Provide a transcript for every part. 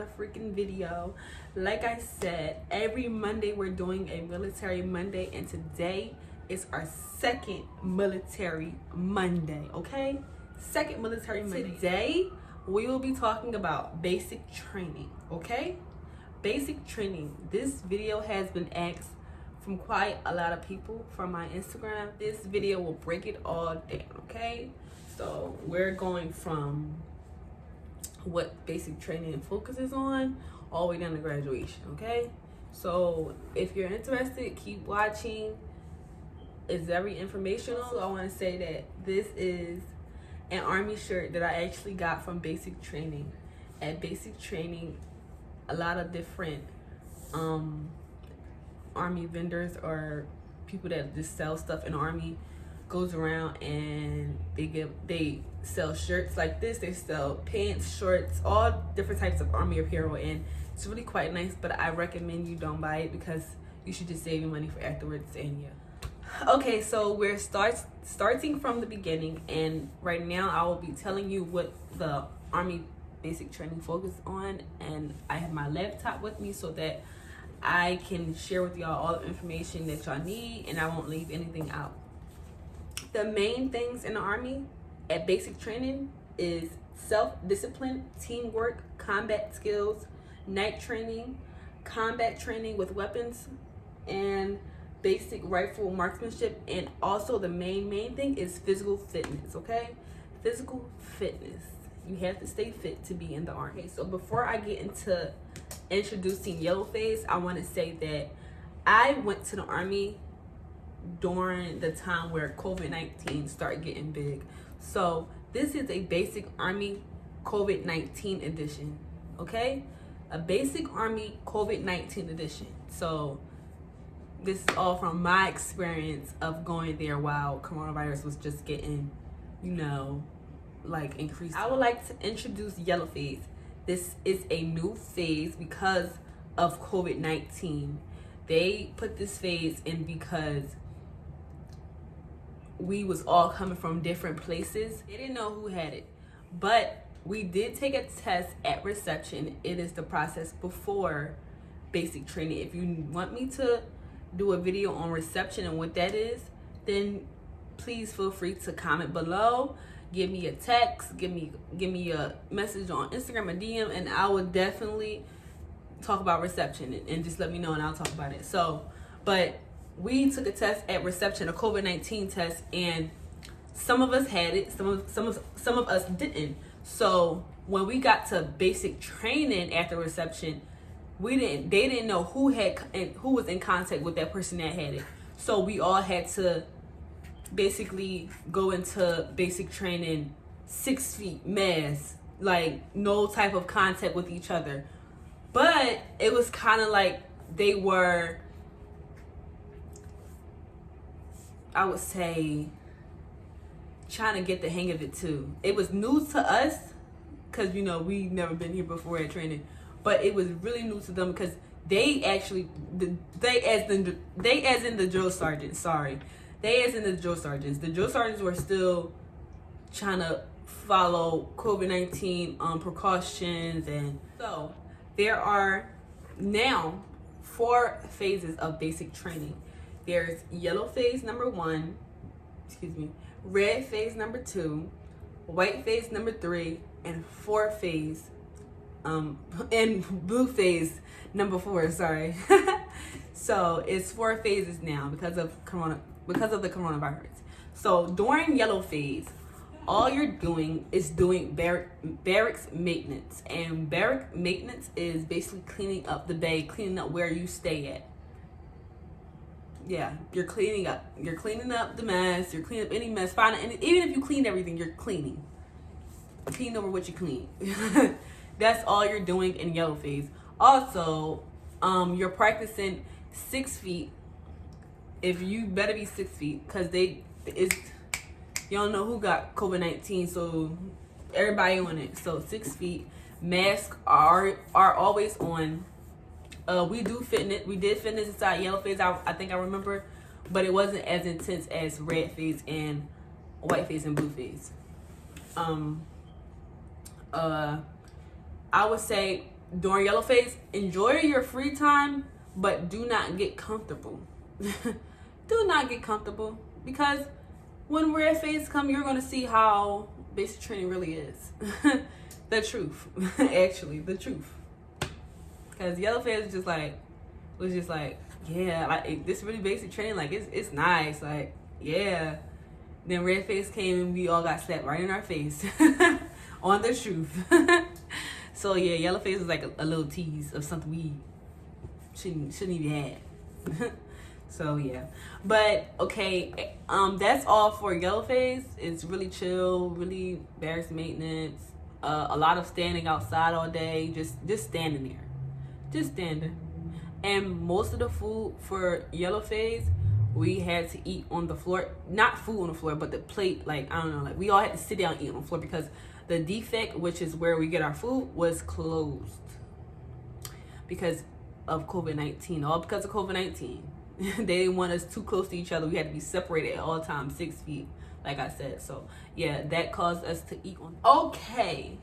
another freaking video. Like I said, every Monday we're doing a Military Monday, and today is our second Military Monday, okay? Second Military Monday. Today, we will be talking about basic training, okay? Basic training. This video has been asked from quite a lot of people from my Instagram. This video will break it all down, okay? So we're going from what basic training focuses on all the way down to graduation, okay? So if you're interested, keep watching. It's very informational. So I want to say that this is an Army shirt that I actually got from basic training. At basic training, a lot of different Army vendors or people that just sell stuff in the Army goes around and they sell shirts like this. They sell pants, shorts, all different types of Army apparel, and it's really quite nice, but I recommend you don't buy it because you should just save your money for afterwards. And yeah, okay, so we're starting from the beginning, and right now I will be telling you what the Army basic training focus on, and I have my laptop with me so that I can share with y'all all the information that y'all need, and I won't leave anything out. The main things in the Army at basic training is self-discipline, teamwork, combat skills, night training, combat training with weapons, and basic rifle marksmanship. And also the main thing is physical fitness, okay? Physical fitness. You have to stay fit to be in the Army. Okay, so before I get into introducing yellow phase, I want to say that I went to the Army during the time where COVID-19 started getting big. So this is a basic Army COVID-19 edition, okay? A basic Army COVID-19 edition. So this is all from my experience of going there while coronavirus was just getting, like increased. I would like to introduce yellow phase. This is a new phase because of COVID-19. They put this phase in because we was all coming from different places. They didn't know who had it, but we did take a test at reception. It is the process before basic training. If you want me to do a video on reception and what that is, then please feel free to comment below. Give me a text, give me a message on Instagram, a DM, and I will definitely talk about reception, and just let me know and I'll talk about it. So, but we took a test at reception, a COVID-19 test, and some of us had it, some of us didn't. So when we got to basic training after reception, they didn't know who was in contact with that person that had it. So we all had to basically go into basic training 6 feet mask, like no type of contact with each other. But it was kind of like they were, I would say, trying to get the hang of it too. It was new to us because we've never been here before at training, but it was really new to them because they as in the drill sergeants. Sorry, they as in the drill sergeants. The drill sergeants were still trying to follow COVID-19 precautions, and so there are now 4 phases of basic training. There's yellow phase number 1, red phase number 2, white phase number 3, and 4 phase, and blue phase number 4, sorry. So it's 4 phases now because of the coronavirus. So during yellow phase, all you're doing is doing barracks maintenance, and barrack maintenance is basically cleaning up the bay, cleaning up where you stay at. Yeah, you're cleaning up the mess, you're cleaning up any mess, even if you clean everything, you're clean over what you clean. That's all you're doing in yellow phase. Also, you're practicing 6 feet. If you better be 6 feet, because you don't know who got COVID-19, so everybody on it. So 6 feet. Masks are always on. We did fitness inside yellow phase, I think I remember, but it wasn't as intense as red phase and white phase and blue phase. I would say during yellow phase, enjoy your free time, but do not get comfortable. Do not get comfortable, because when red phase come, you're going to see how basic training really is. The truth. Actually, the truth. Because yellow phase was just like, yeah, like this really basic training, like it's nice, like, yeah. Then red phase came and we all got slapped right in our face on the truth. So yeah, yellow phase is like a little tease of something we shouldn't even have. So yeah, but okay, that's all for yellow phase. It's really chill, really barracks maintenance, a lot of standing outside all day, just standing there, just standing. And most of the food for yellow phase, we had to eat on the floor. Not food on the floor, but the plate, like, I don't know, like we all had to sit down and eat on the floor because the defect, which is where we get our food, was closed because of COVID-19. All because of COVID-19. They didn't want us too close to each other. We had to be separated at all times, 6 feet, like I said. So yeah, that caused us to eat on. Okay,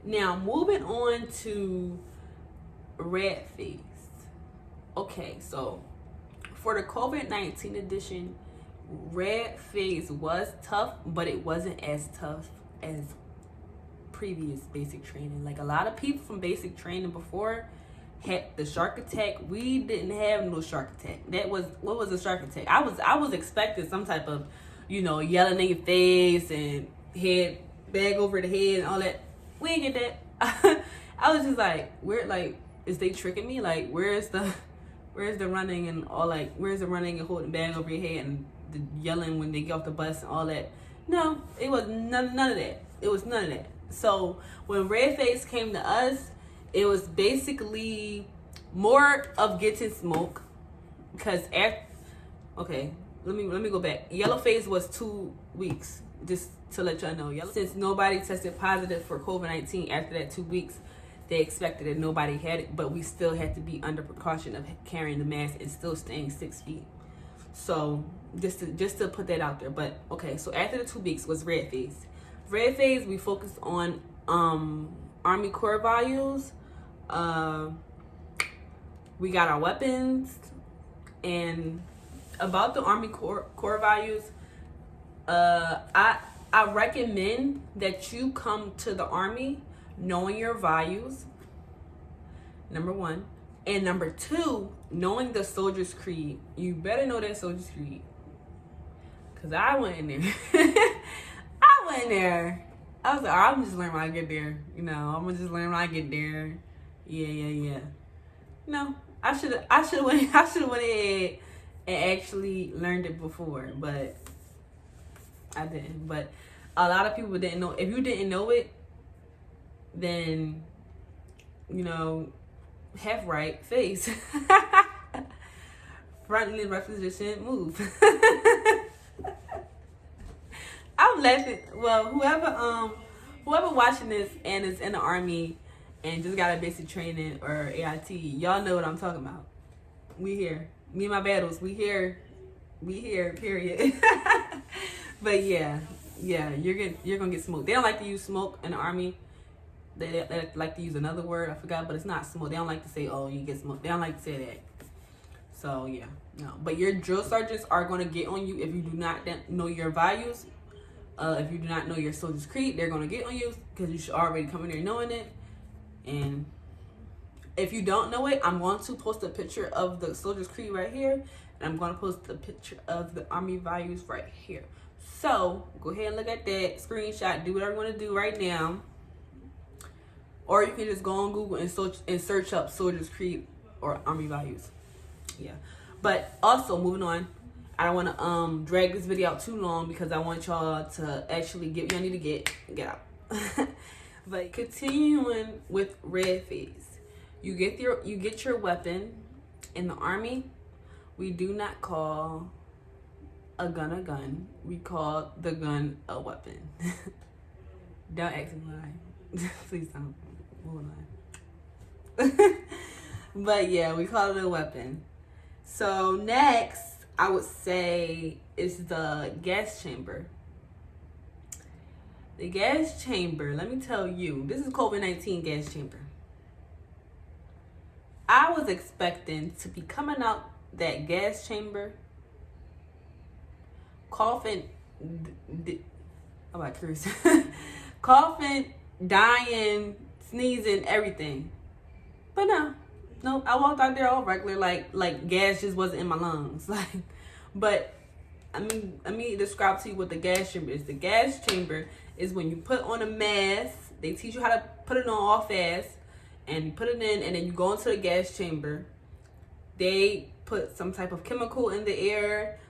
now moving on to red phase. Okay, so for the COVID-19 edition, red phase was tough, but it wasn't as tough as previous basic training. Like a lot of people from basic training before had the shark attack. We didn't have no shark attack. What was a shark attack? I was expecting some type of, yelling in your face and head bag over the head and all that. We didn't get that. I was just like, is they tricking me? Like, where's the running and all, like, where's the running and holding bag over your head and the yelling when they get off the bus and all that? No, it was none of that. It was none of that. So when red phase came to us, it was basically more of getting smoke, because okay, let me go back. Yellow phase was 2 weeks, just to let y'all know. Since nobody tested positive for COVID-19 after that 2 weeks, they expected that nobody had it, but we still had to be under precaution of carrying the mask and still staying 6 feet. So just to put that out there. But okay, so after the 2 weeks was red phase. Red phase, we focused on Army core values. We got our weapons, and about the Army core values, I recommend that you come to the Army knowing your values, number 1, and number 2, knowing the soldier's creed. You better know that soldier's creed, because I went in there. I was like, I'm just learning when I get there. I'm gonna just learn when I get there. Yeah. No, I should have went ahead and actually learned it before, but I didn't. But a lot of people didn't know. If you didn't know it, then half right face, front leg right position, move. I'm laughing. Well, whoever watching this and is in the Army and just got a basic training or AIT, y'all know what I'm talking about. We here. Me and my battles. We here. Period. But yeah, you're gonna get smoked. They don't like to use smoke in the Army. They like to use another word. I forgot, but it's not smoke. They don't like to say, "Oh, you get smoked." They don't like to say that. So yeah, no. But your drill sergeants are gonna get on you if you do not know your values. If you do not know your soldier's creed, they're going to get on you because you should already come in there knowing it. And if you don't know it, I'm going to post a picture of the soldier's creed right here. And I'm going to post a picture of the Army values right here. So go ahead and look at that screenshot. Do whatever you want to do right now. Or you can just go on Google and search up soldier's creed or Army values. Yeah. But also, moving on. I don't want to drag this video out too long because I want y'all to actually get what y'all need to get out. But continuing with red phase, you get your weapon. In the Army, we do not call a gun. We call the gun a weapon. Don't ask me why. Please don't. Hold on. But yeah, we call it a weapon. So next, I would say is the gas chamber. The gas chamber, let me tell you, this is COVID-19 gas chamber. I was expecting to be coming out that gas chamber, coughing, I'm about curious, coughing, dying, sneezing, everything. But no, I walked out there all regular, like gas just wasn't in my lungs. But let me describe to you what the gas chamber is. The gas chamber is when you put on a mask. They teach you how to put it on all fast, and you put it in, and then you go into the gas chamber. They put some type of chemical in the air.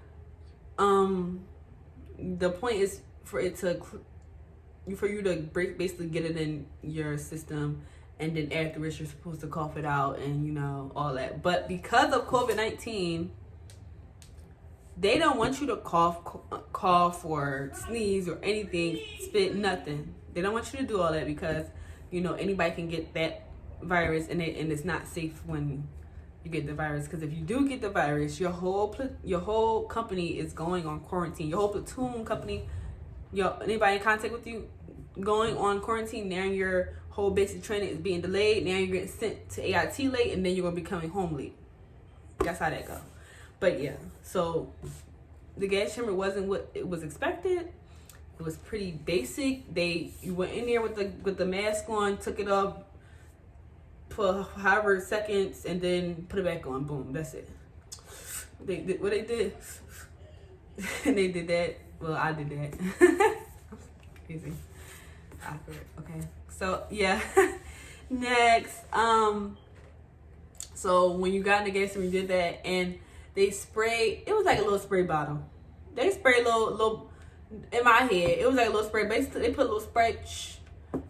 The point is for you to basically get it in your system, and then afterwards you're supposed to cough it out and all that. But because of COVID-19, they don't want you to cough or sneeze or anything, spit, nothing. They don't want you to do all that because anybody can get that virus, and it's not safe when you get the virus. Because if you do get the virus, your whole company is going on quarantine. Your whole platoon company, anybody in contact with you, going on quarantine. Now your whole basic training is being delayed. Now you're getting sent to AIT late, and then you're gonna be coming home late. That's how that goes. But yeah, so the gas chamber wasn't what it was expected. It was pretty basic. You went in there with the mask on, took it off for however seconds, and then put it back on. Boom, that's it. They did what they did. And they did that. Well, I did that. Crazy. Okay. So yeah. Next, so when you got in the gas chamber, you did that, and they sprayed. It was like a little spray bottle. They sprayed a little. In my head, it was like a little spray. Basically, they put a little spray,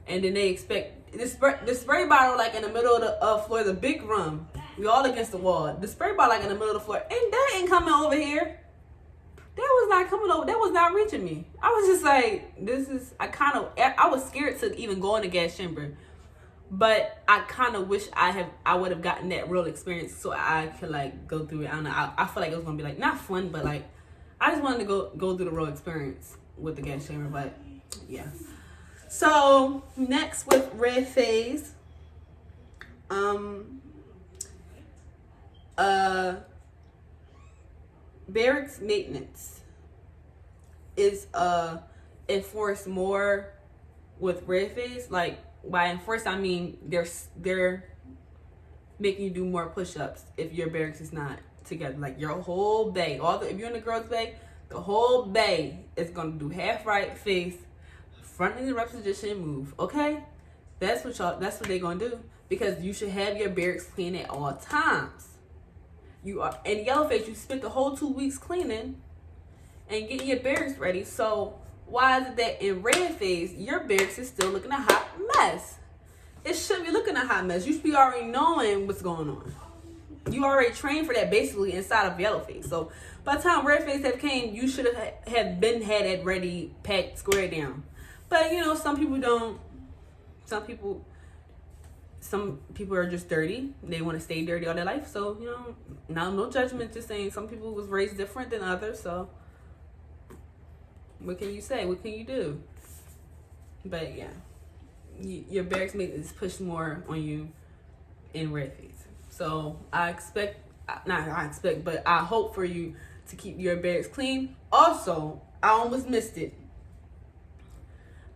and then they expect the spray bottle like in the middle of the floor. The big room, we all against the wall. The spray bottle like in the middle of the floor, and that ain't coming over here. That was not coming over. That was not reaching me. I was just like, I was scared to even go in the gas chamber, but I kind of wish I would have gotten that real experience so I could like go through it. I don't know. I feel like it was gonna be like not fun, but like I just wanted to go through the real experience with the gas chamber. But yeah. So next with red phase, barracks maintenance is enforced more with red phase. Like by enforced, I mean they're making you do more push-ups if your barracks is not together. Like your whole bay, if you're in the girls' bay, the whole bay is gonna do half right face, front in the rep position, move. Okay, that's what they're gonna do, because you should have your barracks clean at all times. You are in yellow face. You spent the whole 2 weeks cleaning and getting your barracks ready. So why is it that in red phase your barracks is still looking a hot mess? It shouldn't be looking a hot mess. You should be already knowing what's going on. You already trained for that basically inside of yellow phase. So by the time red phase have came, you should have had it ready, packed, squared down. But some people don't. Some people are just dirty. They want to stay dirty all their life. So, no judgment, just saying some people was raised different than others. So, what can you say? What can you do? But, yeah. Your barracks mate is pushed more on you in red phase. So, I hope for you to keep your barracks clean. Also, I almost missed it.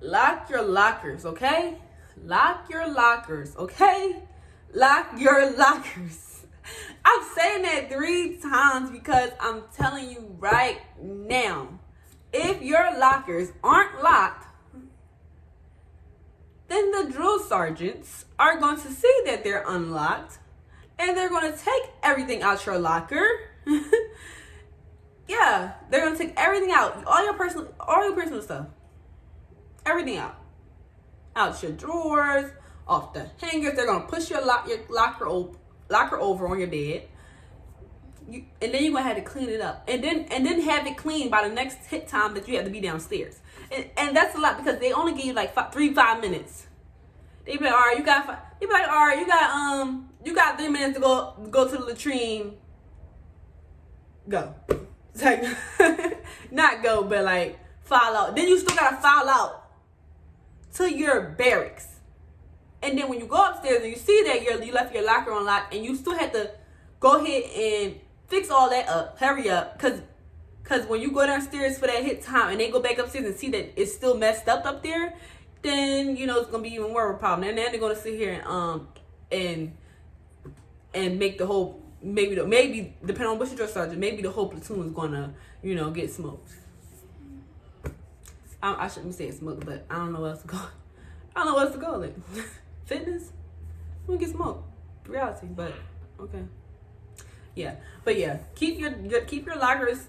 Lock your lockers, okay? Lock your lockers, okay? Lock your lockers. I'm saying that 3 times because I'm telling you right now, if your lockers aren't locked, then the drill sergeants are going to see that they're unlocked, and they're going to take everything out your locker. Yeah, they're going to take everything out, all your personal stuff. Everything out. Out your drawers, off the hangers. They're gonna push your locker over on your bed, and then you're gonna have to clean it up, and then have it clean by the next hit time that you have to be downstairs. And that's a lot, because they only give you like 5 minutes. They be like, all right, you got 5. You be like, all right, you got 3 minutes to go to the latrine. Go. It's like not go, but like file out. Then you still gotta file out to your barracks. And then when you go upstairs and you see that you left your locker unlocked and you still had to go ahead and fix all that up, hurry up, because when you go downstairs for that hit time and they go back upstairs and see that it's still messed up there, then you know it's gonna be even more of a problem. And then they're gonna sit here and make the whole maybe depending on which drill sergeant, maybe the whole platoon is gonna get smoked. I shouldn't be saying smoked, but I don't know what else to call it. I don't know what else to call it. Fitness? We get smoked. Reality, but okay. Yeah, but yeah, keep your lockers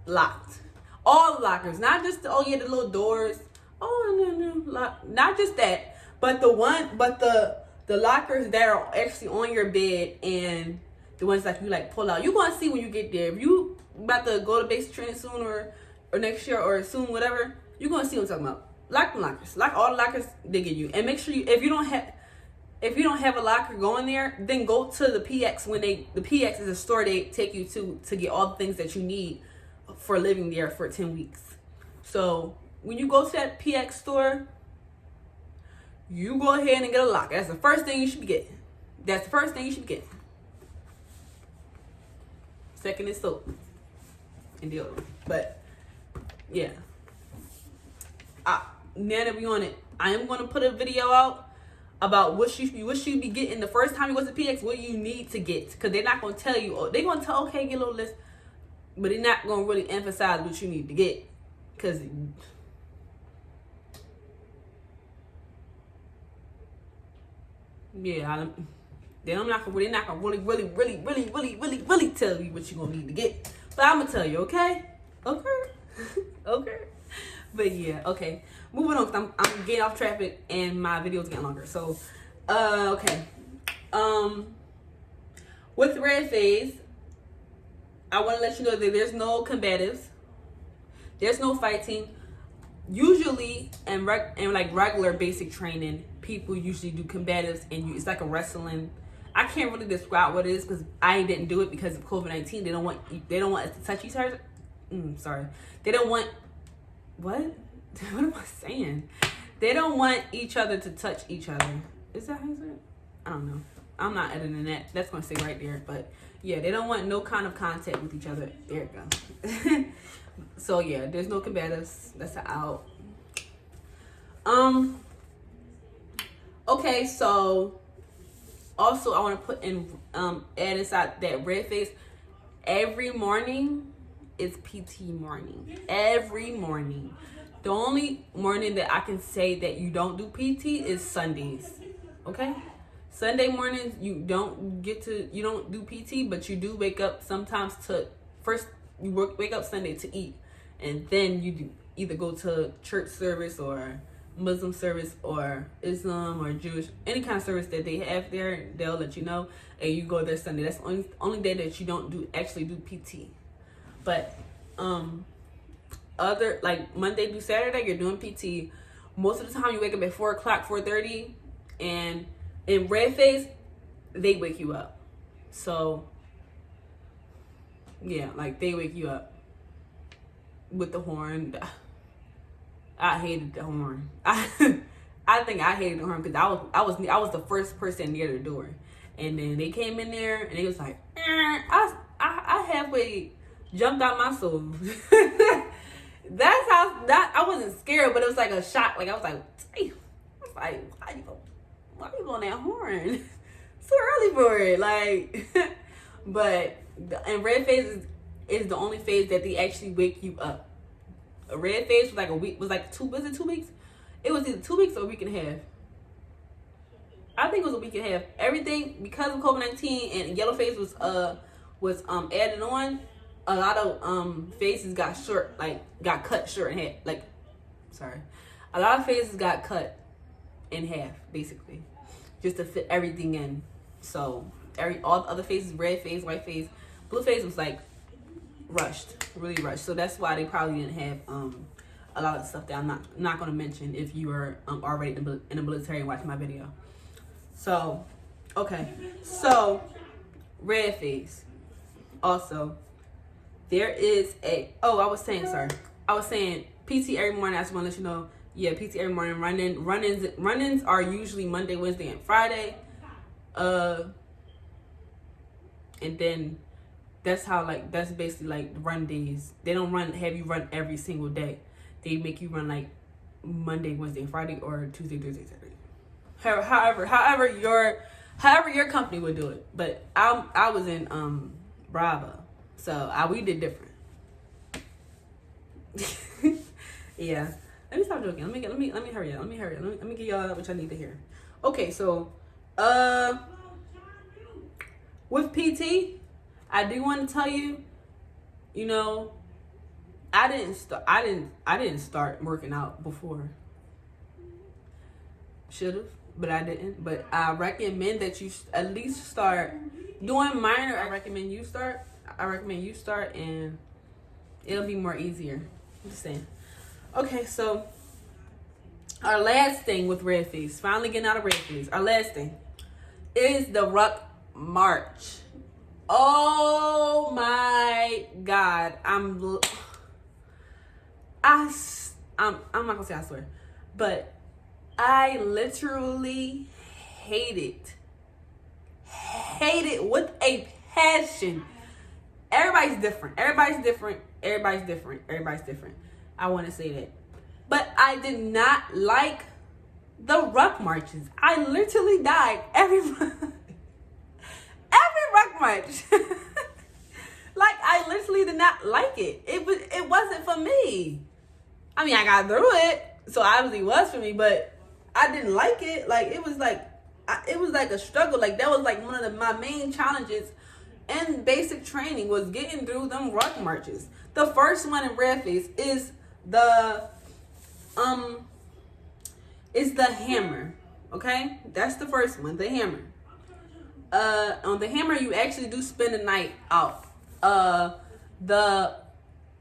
locked. All the lockers, not just the little doors. Oh no, not just that, but the lockers that are actually on your bed and the ones that you pull out. You're gonna see when you get there. If you about to go to basic training soon or next year or soon, whatever, you're gonna see what I'm talking about. Lock the lockers. Lock all the lockers they give you, and make sure if you don't have a locker going there, then go to the PX the PX is a store they take you to get all the things that you need for living there for 10 weeks. So when you go to that PX store, you go ahead and get a locker. That's the first thing you should be getting. Second is soap and deodorant. But yeah. Now that we on it, I am going to put a video out about what you be getting the first time you go to PX, what you need to get. Because they're not going to tell you. They're going to tell, okay, get a little list. But they're not going to really emphasize what you need to get. Because yeah, they're not gonna really tell you what you're gonna need to get. But I'm gonna tell you, okay? Okay. But yeah, okay. Moving on, because I'm getting off traffic and my video's getting longer. So, okay. With red phase, I want to let you know that there's no combatives. There's no fighting. Usually, in regular basic training, people usually do combatives, and it's like a wrestling. I can't really describe what it is because I didn't do it because of COVID-19. They don't want us to touch each other. Sorry, they don't want what? What am I saying? They don't want each other to touch each other. Is that how you say it? I don't know. I'm not editing that. That's gonna stay right there. But yeah, they don't want no kind of contact with each other. There it goes. So yeah, there's no combatives. That's an out. Okay, so also I want to put in add inside that red phase. Every morning is PT morning. Every morning. The only morning that I can say that you don't do PT is Sundays. Okay? Sunday mornings you don't do PT, but you do wake up sometimes wake up Sunday to eat, and then you do either go to church service or Muslim service or Islam or Jewish, any kind of service that they have there, they'll let you know, and you go there Sunday. That's the only day that you don't actually do PT. But other Monday through Saturday, you're doing PT. Most of the time you wake up at 4 o'clock, 4:30, and in red phase, they wake you up. So yeah, they wake you up with the horn. I hated the horn. I think I hated the horn because I was the first person near the door, and then they came in there and it was like, I halfway jumped out my soul. That's how I wasn't scared, but it was like a shock. I was like, hey, why you blowing that horn? So early for it, but. And red phase is the only phase that they actually wake you up. A red phase was 2 weeks? It was either 2 weeks or a week and a half. I think it was a week and a half. Everything, because of COVID-19 and yellow phase was added on, a lot of phases got cut short in half. A lot of phases got cut in half, basically, just to fit everything in. So all the other phases, red phase, white phase, blue phase was really rushed. So that's why they probably didn't have a lot of stuff that I'm not going to mention if you are already in the military and watching my video. So, okay. So, red phase. Also, there is I was saying PT every morning. I just want to let you know Yeah, PT every morning. Run-ins are usually Monday, Wednesday, and Friday. And then that's basically like run days. They don't have you run every single day. They make you run like Monday, Wednesday, and Friday, or Tuesday, Thursday, Saturday. However your company would do it. But I was in Bravo, so we did different. Yeah. Let me stop joking. Let me hurry up. Let me get y'all what y'all need to hear. Okay, so with PT, I do want to tell you, you know, I didn't start working out before. Should've, but I didn't. But I recommend that you at least start doing minor. I recommend you start, and it'll be more easier. I'm just saying. Okay, so our last thing with red face, finally getting out of red face, our last thing is the ruck march. Oh my God. I'm not gonna say I swear, but I literally hate it with a passion. Everybody's different. I want to say that. But I did not like the ruck marches. I literally died every ruck march. Like, I literally did not like it. It wasn't for me. I mean, I got through it, so obviously it was for me, but I didn't like it. Like, it was like a struggle. Like, that was like one of my main challenges in basic training, was getting through them ruck marches. The first one in red face is the hammer. Okay, that's the first one, the hammer. On the hammer, you actually do spend the night out. The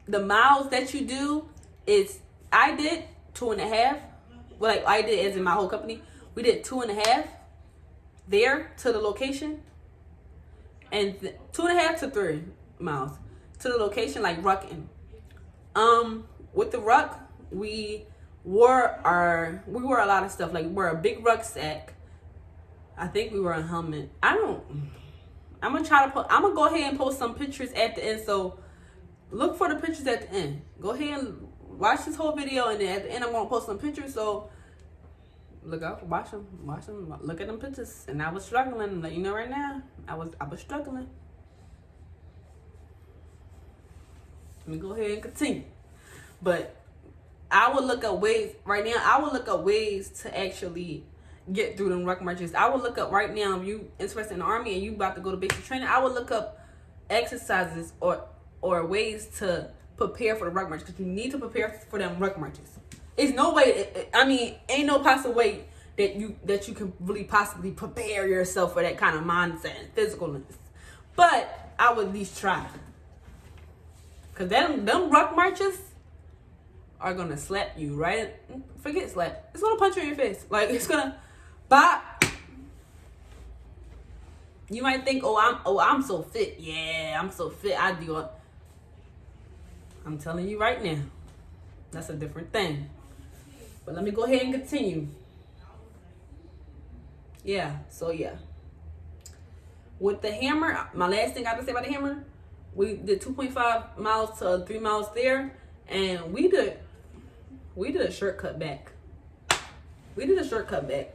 miles that you do is, I did 2.5. Well, like I did as in my whole company, we did 2.5 there to the location, and 2.5 to 3 miles to the location, like rucking. With the ruck, we wore a lot of stuff. Like, we wore a big rucksack. I think we were a helmet. I'm gonna go ahead and post some pictures at the end. So look for the pictures at the end. Go ahead and watch this whole video, and then at the end I'm gonna post some pictures. So look out, watch them, look at them pictures. And I was struggling. Let you know right now, I was struggling. Let me go ahead and continue. But I would look up ways right now. I would look up ways to actually get through them ruck marches. I would look up right now, if you interested in the Army and you about to go to basic training, I would look up exercises or ways to prepare for the ruck march, because you need to prepare for them ruck marches. It's no way, ain't no possible way that you can really possibly prepare yourself for that kind of mindset and physicalness. But I would at least try. Because them ruck marches are going to slap you, right? Forget slap. It's going to punch you in your face. Like, it's going to bop. You might think, I'm so fit. Yeah, I'm so fit. I do it. I'm telling you right now, that's a different thing. But let me go ahead and continue. Yeah, so yeah. With the hammer, my last thing I have to say about the hammer, we did 2.5 miles to 3 miles there, and we did a shortcut back.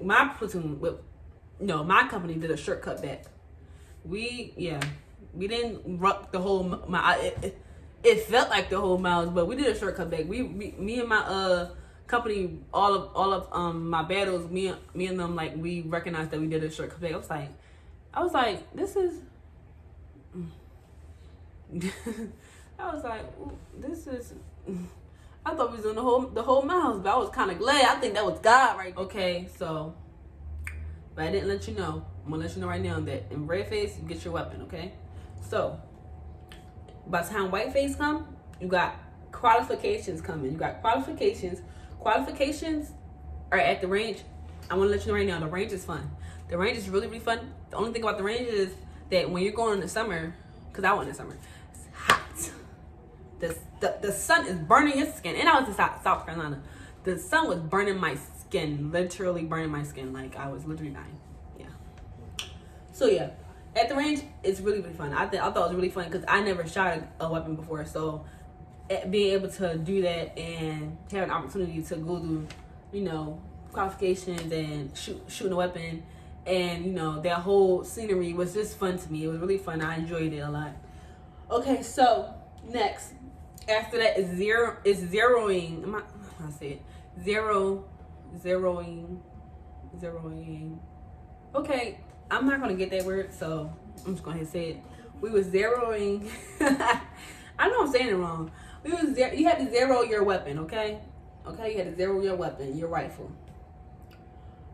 My platoon, my company did a shortcut back. We didn't ruck the whole mile. It felt like the whole miles, but we did a shortcut back. Me and my company, all of my battles, me and them, like, we recognized that we did a shortcut back. I was like, this is. I was like, this is. I thought we was doing the whole miles, but I was kind of glad. I think that was God, right? Okay, so, but I didn't let you know. I'm gonna let you know right now that in red face, you get your weapon, okay? So, by the time white face come, you got qualifications coming. You got qualifications. Qualifications are at the range. I want to let you know right now, the range is fun. The range is really, really fun. The only thing about the range is that when you're going in the summer, because I went in the summer, it's hot. The sun is burning your skin. And I was in South Carolina. the sun was burning my skin, literally burning my skin. Like I was literally dying. Yeah. So yeah, at the range, it's really, really fun. I thought it was really fun because I never shot a weapon before. So being able to do that and to have an opportunity to go through, qualifications and shooting a weapon, and that whole scenery was just fun to me. It was really fun. I enjoyed it a lot. Okay, so next, after that is zeroing. I'm not how to say it. Zeroing. Okay, I'm not gonna get that word, so I'm just gonna say it. We was zeroing. I know I'm saying it wrong. You had to zero your weapon, okay? Okay, you had to zero your weapon, your rifle.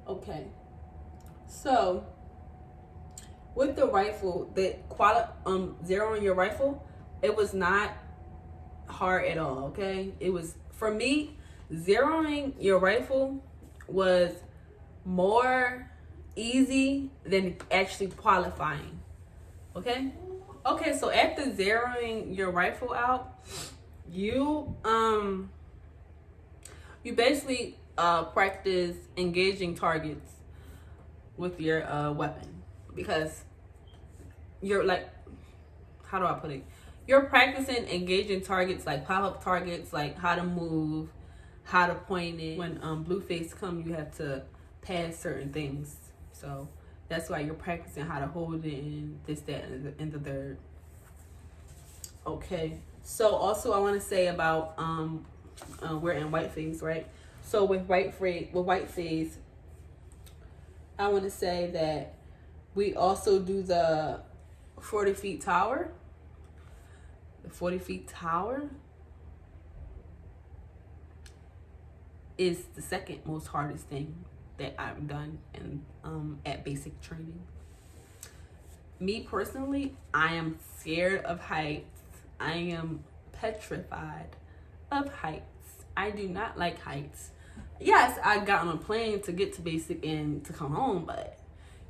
Okay. So with the rifle, zeroing your rifle, it was not hard at all, okay? It was, for me, zeroing your rifle was more easy than actually qualifying. Okay? Okay, so after zeroing your rifle out, you basically practice engaging targets with your weapon, because you're like, how do I put it? You're practicing engaging targets, like pop-up targets, like how to move, how to point it. When blue face come, you have to pass certain things. So that's why you're practicing how to hold it and this, that, and the third. Okay. So also I want to say about we're in white phase, right? So with white phase, I want to say that we also do the 40 feet tower. The 40 feet tower is the second most hardest thing that I've done in at basic training. Me personally, I am scared of heights. I am petrified of heights. I do not like heights. Yes, I got on a plane to get to basic and to come home, but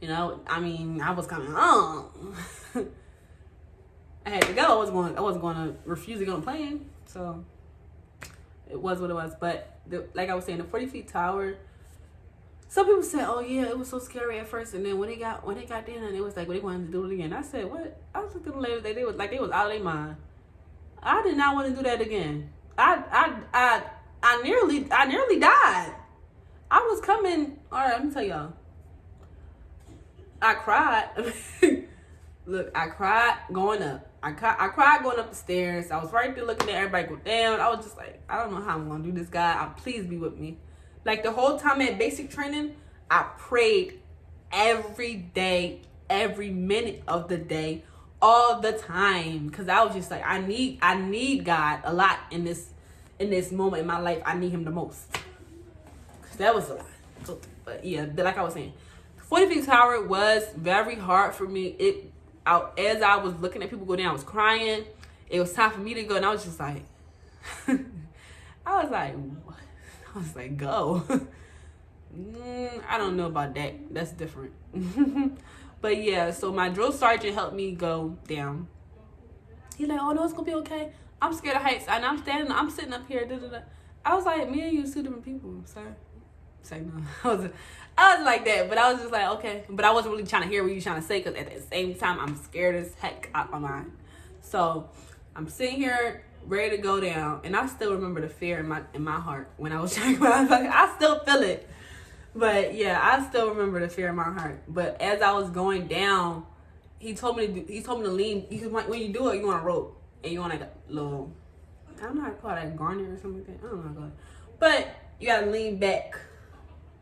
I was coming home. I had to go. I wasn't going to refuse to go on a plane. So it was what it was. But like I was saying, the 40 feet tower, some people said, oh yeah, it was so scary at first, and then when they got in, and it was like, well, they wanted to do it again. I said, what? I was looking at the lady, they was out of their mind. I did not want to do that again. I nearly died. I was coming. All right, let me tell y'all. I cried. Look, I cried going up. I cried going up the stairs. I was right there looking at everybody go down. I was just like, I don't know how I'm gonna do this, God. Please be with me. Like the whole time at basic training, I prayed every day, every minute of the day, all the time, because I was just like, I need God a lot in this moment in my life. I need Him the most. That was a lot. But yeah, like I was saying, 40 feet tower was very hard for me. As I was looking at people go down, I was crying. It was time for me to go, and I was just like, I was like, go. I don't know about that. That's different. But yeah, so my drill sergeant helped me go down. He's like, oh no, it's gonna be okay. I'm scared of heights, and I'm sitting up here. I was like, me and you 2 different people, sir. Say no. I was like that, but I was just like, okay. But I wasn't really trying to hear what you were trying to say, because at the same time, I'm scared as heck out my mind. So I'm sitting here ready to go down, and I still remember the fear in my heart when I was trying. I still feel it. But yeah, I still remember the fear in my heart. But as I was going down, he told me to lean. When you do it, you want a rope, and you want like a little, I don't know how to call that, garnet or something like that. I don't know how to call it. But you gotta lean back,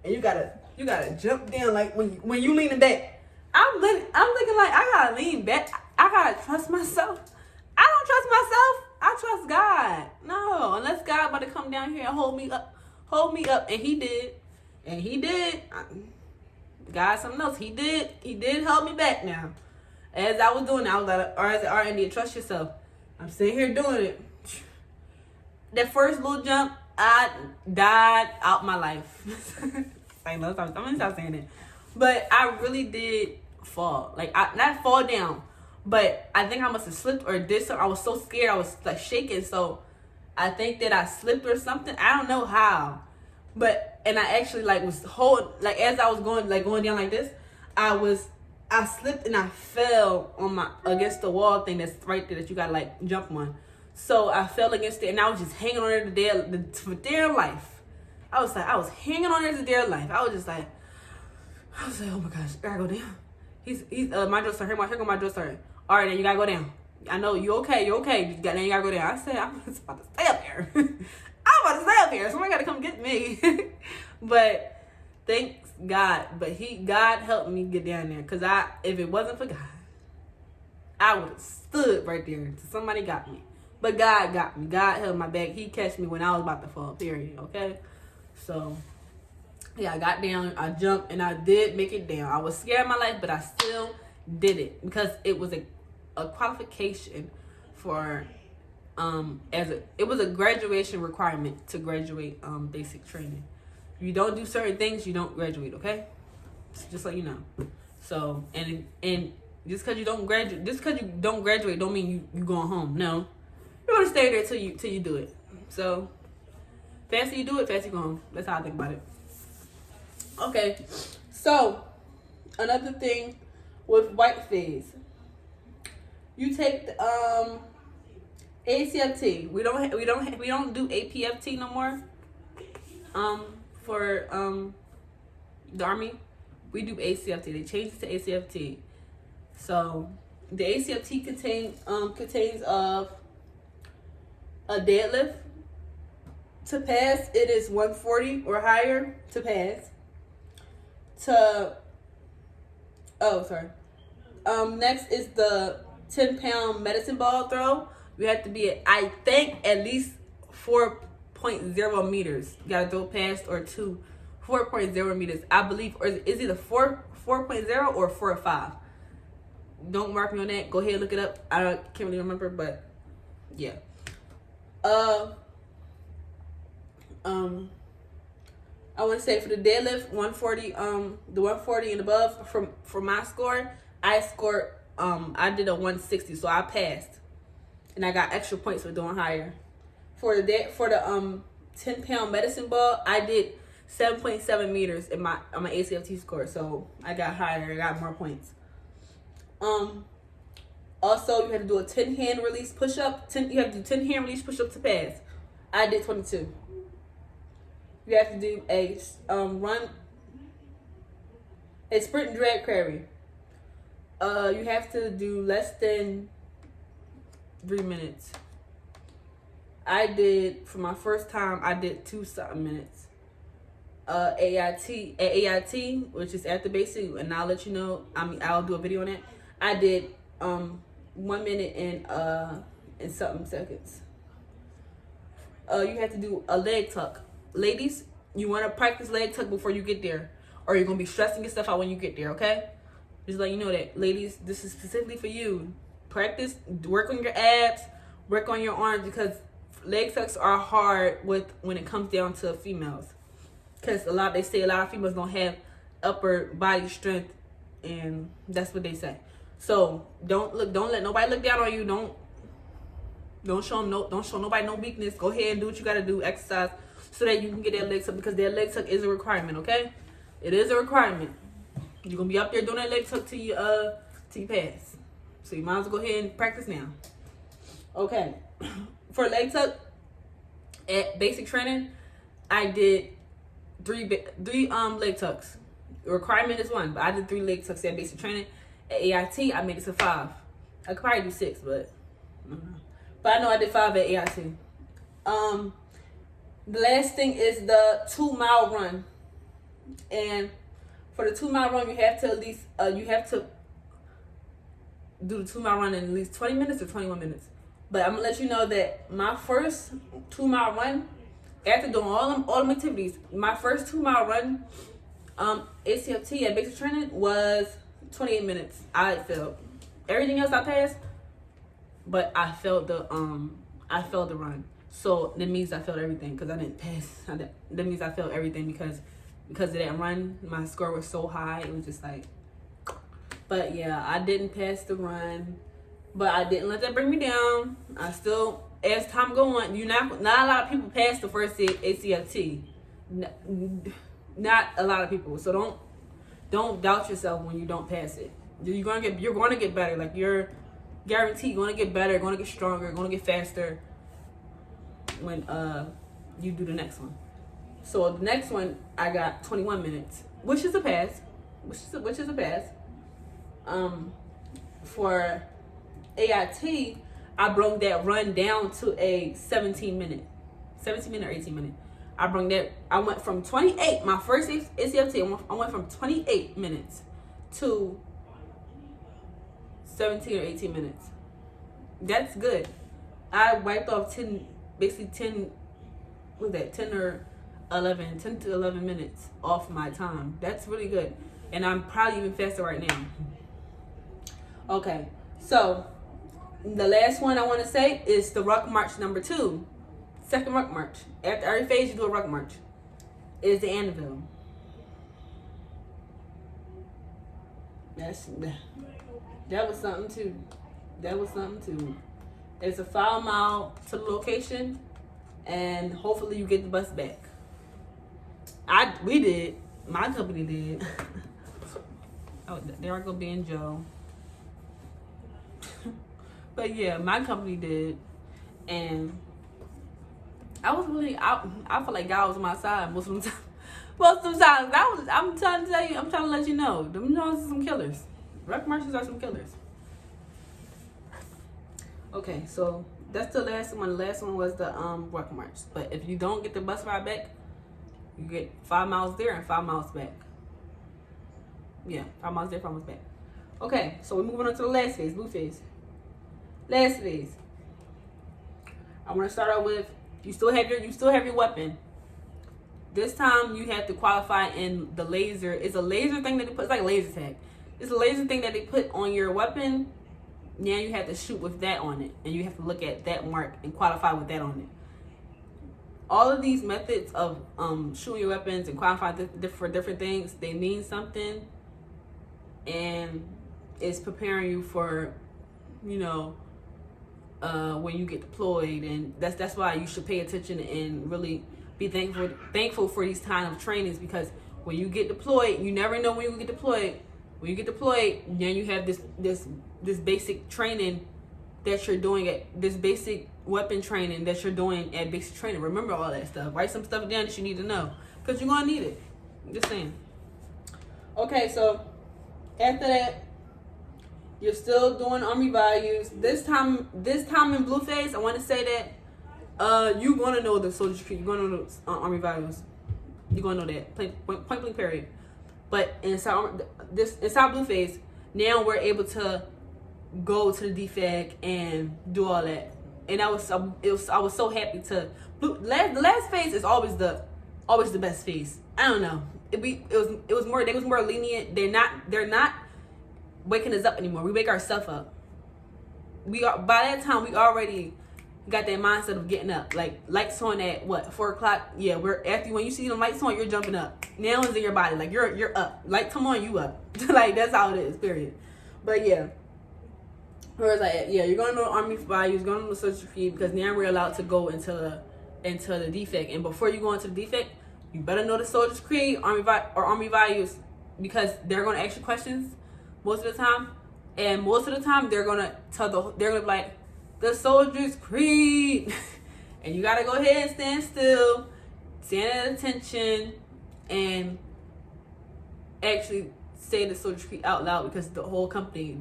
and you gotta jump down. Like when you leaning back, I'm looking like I gotta lean back. I gotta trust myself. I don't trust myself. I trust God. No, unless God about to come down here and hold me up, and He did. And He did. God, something else. He did help me back now. As I was doing it, I was like, all right, India, trust yourself. I'm sitting here doing it. That first little jump, I died out my life. I'm gonna stop saying it. But I really did fall. Like, not fall down, but I think I must have slipped or did something. I was so scared. I was like shaking. So I think that I slipped or something. I don't know how. And I actually like was like as I was going down like this, I slipped and I fell on against the wall thing that's right there that you gotta like jump on. So I fell against it and I was just hanging on there for dear life. I was hanging on there to dear life. I was like, oh my gosh, I gotta go down. He's my drill sergeant. Here go my drill sergeant. All right, then you gotta go down. I know you okay. You gotta go down. I said I'm just about to stay up here. I'm about to stay up here. Somebody gotta come get me. But thanks God. But God helped me get down there. Cause if it wasn't for God, I would have stood right there until somebody got me. But God got me. God held my back. He catch me when I was about to fall. Period. Okay. So yeah, I got down. I jumped and I did make it down. I was scared of my life, but I still did it because it was a qualification for it was a graduation requirement to graduate basic training. If you don't do certain things, you don't graduate, okay? Just so you know. So and just because you don't graduate don't mean you going home. No. You're gonna stay there till you do it. So faster you do it, faster you go home. That's how I think about it. Okay. So another thing with white phase. You take the ACFT. We don't do APFT no more. For the Army, we do ACFT. They changed it to ACFT. So the ACFT contains of a deadlift. To pass, it is 140 or higher to pass. Next is the 10-pound medicine ball throw. You have to be I think at least 4.0 meters. You gotta throw past or 4.0 meters. I believe, or is it a 4.0 or 4.5? Don't mark me on that. Go ahead and look it up. I can't really remember, but yeah. I want to say for the deadlift, 140, the 140 and above, for my score, I scored, I did a 160, so I passed, and I got extra points for doing higher. For the 10-pound medicine ball, I did 7.7 meters in my ACFT score, so I got higher, I got more points. Also, you have to do a 10-hand release push-up. You have to do 10-hand release push-up to pass. I did 22. You have to do a sprint and drag carry. You have to do less than 3 minutes. For my first time, I did 2-something minutes. AIT, which is at the basic, and I'll let you know. I'll do a video on it. I did 1 minute and something seconds. You have to do a leg tuck. Ladies, you want to practice leg tuck before you get there, or you're going to be stressing yourself out when you get there, okay? Just let you know that. Ladies, this is specifically for you. Practice, work on your abs, work on your arms, because leg tucks are hard when it comes down to females. Because they say a lot of females don't have upper body strength, and that's what they say. So don't let nobody look down on you. Don't show nobody no weakness. Go ahead and do what you gotta do. Exercise so that you can get that leg tuck, because that leg tuck is a requirement. Okay, it is a requirement. You're gonna be up there doing that leg tuck till you pass. So you might as well go ahead and practice now. Okay, for leg tuck at basic training, I did three leg tucks. The requirement is 1, but I did 3 leg tucks at basic training. At AIT, I made it to 5. I could probably do 6, but I know I did 5 at AIT. The last thing is the 2-mile run, and for the 2-mile run, you have to at least do the 2-mile run in at least 20 minutes or 21 minutes. But I'm gonna let you know that my first 2-mile run, after doing all them activities, my first 2-mile run, ACFT at basic training was 28 minutes. I failed. Everything else I passed, but I failed the run. So that means I failed everything because I didn't pass. That means I failed everything because of that run. My score was so high. It was just like, but yeah, I didn't pass the run, but I didn't let that bring me down. I still, as time go on, not a lot of people pass the first ACFT. Not a lot of people. So don't doubt yourself when you don't pass it. You're gonna get better. Like, you're guaranteed you're gonna get better, you're gonna get stronger, you're gonna get faster when you do the next one. So the next one I got 21 minutes, which is a pass. Which is a pass. For AIT, I broke that run down to a 17 minute or 18 minute. I went from 28, my first ACFT, I went from 28 minutes to 17 or 18 minutes. That's good. I wiped off 10 to 11 minutes off my time. That's really good. And I'm probably even faster right now. Okay, so the last one I want to say is the ruck march number 2. Second ruck march. After every phase, you do a ruck march. Is the anvil. That was something too. It's a 5 mile to the location, and hopefully you get the bus back. We did. My company did. Oh, there I go being Joe. But yeah, my company did, and I was really. I feel like God was on my side most of the time. Most of the times, I'm trying to tell you. I'm trying to let you know. Them joints are some killers. Ruck marches are some killers. Okay, so that's the last one. The last one was the ruck march. But if you don't get the bus ride back, you get 5 miles there and 5 miles back. Yeah, 5 miles there, 5 miles back. Okay, so we're moving on to the last phase, blue phase. Last phase. I want to start out with you still have your weapon. This time you have to qualify in the laser. It's a laser thing that they put. It's like a laser tag. It's a laser thing that they put on your weapon. Now you have to shoot with that on it, and you have to look at that mark and qualify with that on it. All of these methods of shooting your weapons and qualifying for different things, they mean something, and it's preparing you for, when you get deployed, and that's why you should pay attention and really be thankful for these kind of trainings, because when you get deployed, you never know when you get deployed. When you get deployed, then you have this basic training that you're doing this basic weapon training that you're doing at basic training. Remember all that stuff. Write some stuff down that you need to know, because you're gonna need it. Just saying. Okay, so after that, you're still doing Army values. This time in blue phase, I want to say that you're gonna know the soldier creed. You're gonna know the Army values. You're gonna know that point blank period. But inside blue phase, now we're able to go to the DFAC and do all that. And I was so happy to. The last phase is always the best phase. I don't know. They was more lenient. They're not waking us up anymore. We wake ourselves up. By that time we already got that mindset of getting up. Like lights on at 4:00. Yeah, when you see them lights on, you're jumping up. Now it's in your body. Like you're up. Lights come on, you up. Like that's how it is. Period. But yeah. Whereas you're gonna know Army values, you're gonna know the social creed, because now we're allowed to go into the DFAC. And before you go into the DFAC, you better know the soldier's creed, Army values, because they're gonna ask you questions most of the time, and most of the time they're gonna be like, the soldier's creed, and you gotta go ahead and stand still, stand at attention, and actually say the soldier's creed out loud, because the whole company,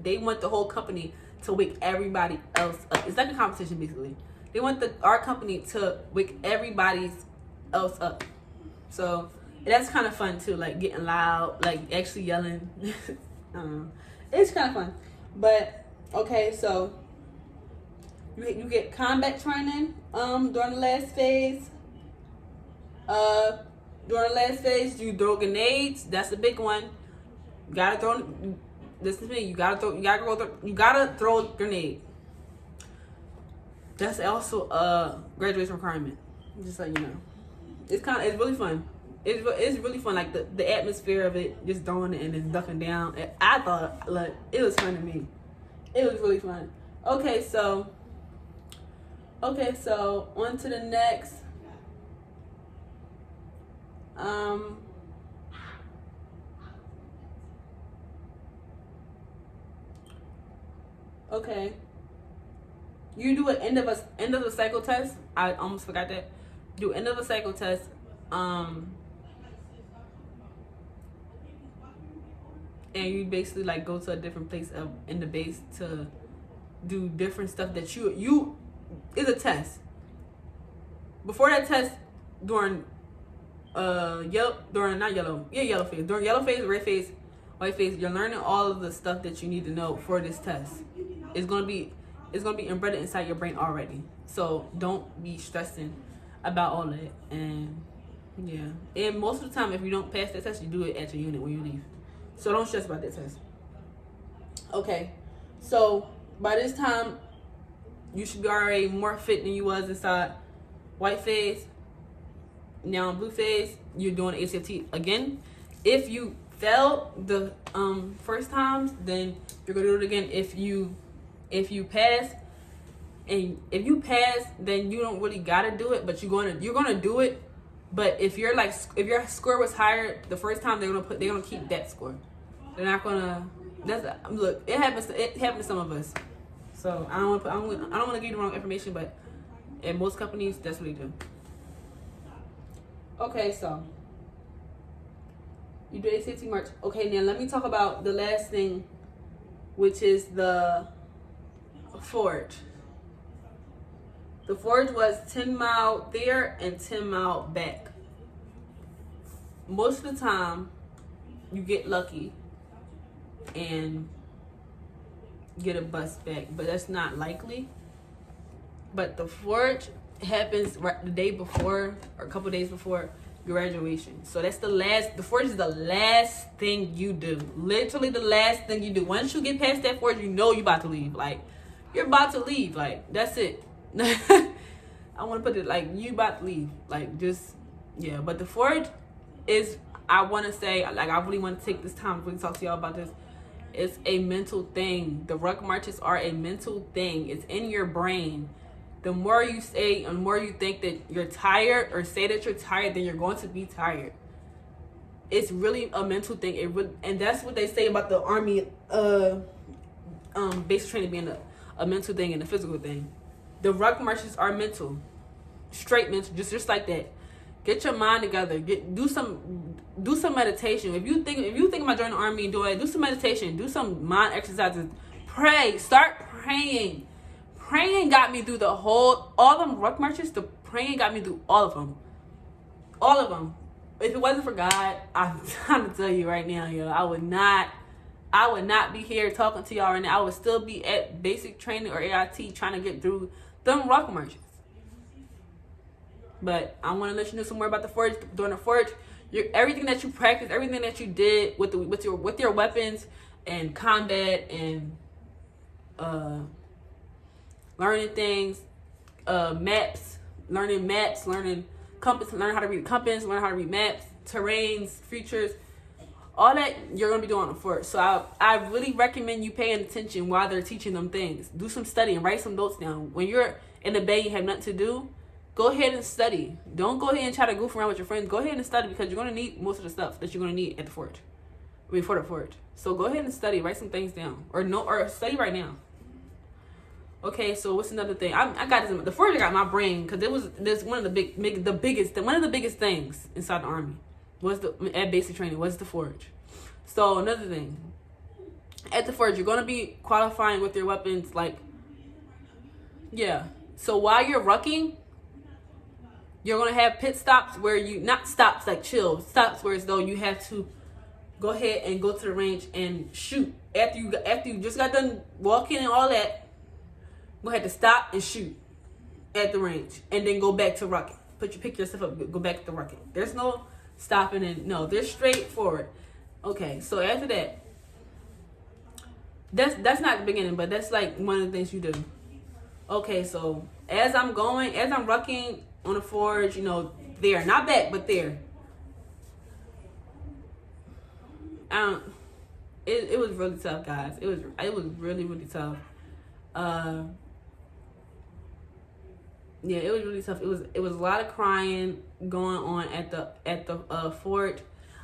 they want the whole company to wake everybody else up. It's like a competition basically. They want our company to wake everybody else up. So that's kind of fun too, like getting loud, like actually yelling. I don't know. It's kind of fun. But okay, so you get combat training during the last phase. During the last phase, you throw grenades. That's a big one. You gotta throw. Listen to me. You gotta throw a grenade. That's also a graduation requirement. Just so you know, it's really fun. It's really fun. Like the atmosphere of it, just throwing it and then ducking down. I thought it was fun to me. It was really fun. Okay, so on to the next. Okay. You do an end of a cycle test. I almost forgot that. Do end of a cycle test. And you basically like go to a different place in the base to do different stuff that you is a test. Before that test, during yellow phase, during yellow phase, red phase, white phase, you're learning all of the stuff that you need to know for this test. It's gonna be embedded inside your brain already. So don't be stressing about all that. And yeah, and most of the time, if you don't pass that test, you do it at your unit when you leave. So don't stress about that test. Okay, so by this time, you should be already more fit than you was inside white phase. Now in blue phase, you're doing ACT again. If you failed the first times, then you're gonna do it again. If you pass, and if you pass, then you don't really gotta do it, but you're gonna do it. But if your score was higher the first time, they're gonna keep that score. They're not gonna. Look. It happens to some of us. So I don't want to give you the wrong information, but in most companies, that's what they do. Okay, so you do ACT March. Okay, now let me talk about the last thing, which is the forge. The forge was 10 mile there and 10 mile back. Most of the time, you get lucky and get a bus back, but that's not likely. But the forge happens right the day before or a couple days before graduation. So that's the forge is the last thing you do. Literally the last thing you do. Once you get past that forge, you know you're about to leave. Like, you're about to leave. Like, that's it. I want to put it like, you about to leave. Like, just, yeah. But the forge is, I want to say, like, I really want to take this time to really talk to y'all about this. It's a mental thing. The ruck marches are a mental thing. It's in your brain. The more you say and the more you think that you're tired or say that you're tired, then you're going to be tired. It's really a mental thing. And that's what they say about the Army basic training being a mental thing and a physical thing. The ruck marches are mental. Straight mental, just like that. Get your mind together. Do some meditation. If you think about joining the Army and do some meditation. Do some mind exercises. Pray. Start praying. Praying got me through all them ruck marches. The praying got me through all of them. All of them. If it wasn't for God, I'm trying to tell you right now, yo, I would not be here talking to y'all right now. I would still be at basic training or AIT trying to get through them ruck marches. But I want to let you know some more about the forge. During the forge, everything that you practiced, everything that you did with your weapons and combat and learning things, learning compass, learn how to read compass, learn how to read maps, terrains, features, all that you're gonna be doing on the forge. So I really recommend you paying attention while they're teaching them things. Do some studying, write some notes down. When you're in the bay, you have nothing to do. Go ahead and study. Don't go ahead and try to goof around with your friends. Go ahead and study because you're going to need most of the stuff that you're going to need at the forge. For the forge. So go ahead and study. Write some things down. Or study right now. Okay, so what's another thing? I got this. The forge got my brain because there's one of the biggest things inside the Army was at basic training was the forge. So another thing. At the forge, you're going to be qualifying with your weapons. Like, yeah. So while you're rucking, you're going to have pit stops where not stops like chill, stops where as though you have to go ahead and go to the range and shoot. After you just got done walking and all that, go ahead to stop and shoot at the range. And then go back to rucking. Pick yourself up, go back to rucking. There's no stopping and no, they're straight forward. Okay, so after that, that's not the beginning, but that's like one of the things you do. Okay, so as I'm rucking on the forge, there, not back, but there. It was really tough, guys. It was really, really tough. Yeah, it was really tough. It was a lot of crying going on at the fort.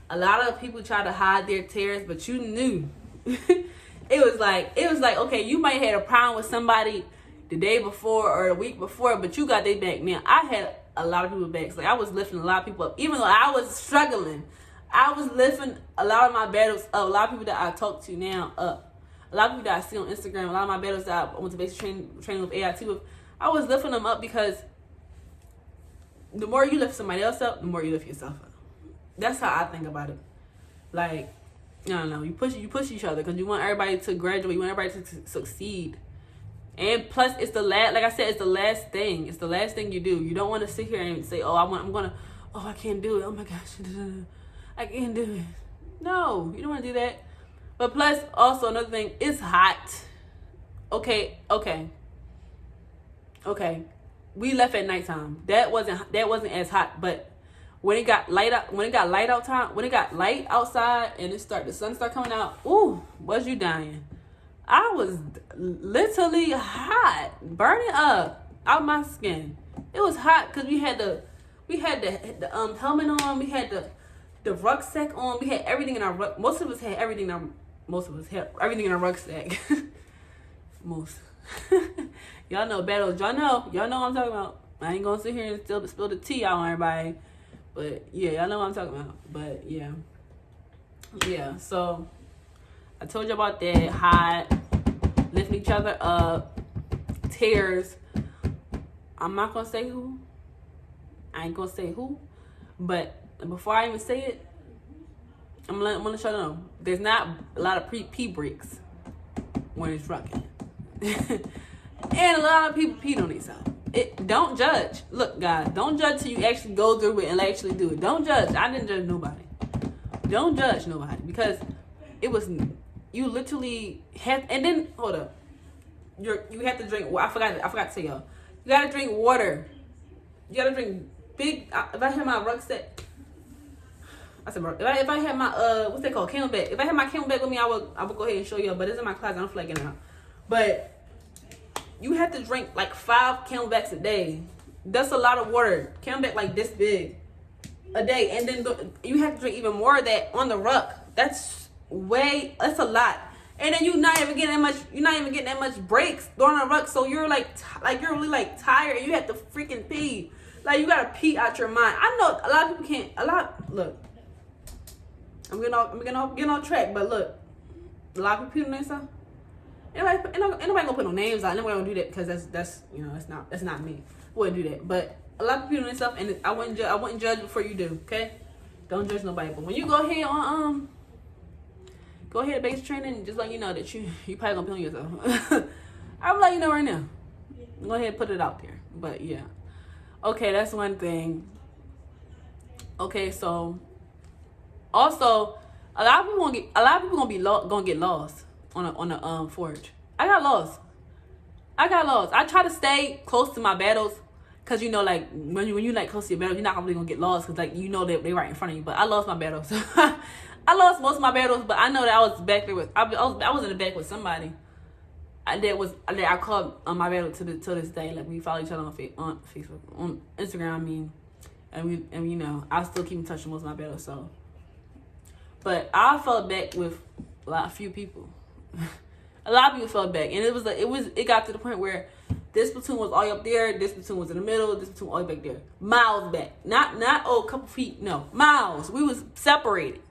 A lot of people tried to hide their tears, but you knew. It was like okay, you might have had a problem with somebody the day before or the week before, but you got their back. Now I had a lot of people backs. Like I was lifting a lot of people up, even though I was struggling. I was lifting a lot of my battles up. A lot of people that I talk to now up. A lot of people that I see on Instagram. A lot of my battles that I went to basic training with AIT with. I was lifting them up because the more you lift somebody else up, the more you lift yourself up. That's how I think about it. Like, I don't know, you push each other because you want everybody to graduate, you want everybody to succeed. And plus, it's the last, like I said, it's the last thing. It's the last thing you do. You don't want to sit here and say, oh, I can't do it. Oh my gosh, I can't do it. No, you don't want to do that. But plus, also another thing, it's hot. Okay. We left at nighttime. That wasn't as hot, but when it got light outside and the sun started coming out, ooh, was you dying? I was literally hot, burning up out my skin. It was hot because we had the helmet on, we had the rucksack on, we had everything in our most of us had everything in our rucksack. Most. Y'all know battles. Y'all know what I'm talking about. I ain't gonna sit here and still spill the tea out on everybody. But yeah, y'all know what I'm talking about. But yeah. Yeah, so I told you about that. Hot, lifting each other up, tears. I'm not gonna say who. I ain't gonna say who. But before I even say it, I'm gonna let you know. There's not a lot of pee breaks when it's rocking. And a lot of people peed on themselves. Don't judge. Look, guys, don't judge till you actually go through it and actually do it. Don't judge. I didn't judge nobody. Don't judge nobody because it was you literally have. And then hold up, you have to drink. I forgot to tell y'all. You gotta drink water. You gotta drink big. If I had my rucksack, I said if I had my what's that called, camelback. If I had my camelback with me, I would go ahead and show y'all. But it's in my closet. I don't feel like getting out. But you have to drink like 5 camelbacks a day. That's a lot of water. Camelback like this big a day, and then you have to drink even more of that on the ruck. That's a lot. And then you're not even getting that much breaks during the ruck. So you're you're really like tired. And you have to freaking pee. Like you gotta pee out your mind. I know a lot of people can't. Look, I'm getting off track, but look, a lot of people do this stuff. Nobody gonna put no names out. Nobody gonna do that because that's that's not me. I wouldn't do that. But a lot of people do stuff, and I wouldn't judge before you do. Okay, don't judge nobody. But when you go ahead on basic training, just let you know that you probably gonna pee on yourself. I'm letting you know right now. Go ahead and put it out there. But yeah, okay, that's one thing. Okay, so also a lot of people gonna get lost on the forge. I got lost. I try to stay close to my battles because like when you like close to your battles, you're not really gonna get lost because like that they right in front of you. But I lost my battles. I lost most of my battles, but I know that I was back there with I was in the back with somebody. That I called on my battle to this day. Like we follow each other on Facebook, on Instagram. I mean, and I still keep in touch with most of my battles. So, but I fell back with a few people. A lot of people fell back, and it got to the point where this platoon was all the way up there, this platoon was in the middle, this platoon all the way back there, miles back, not a couple feet, no, miles. We was separated,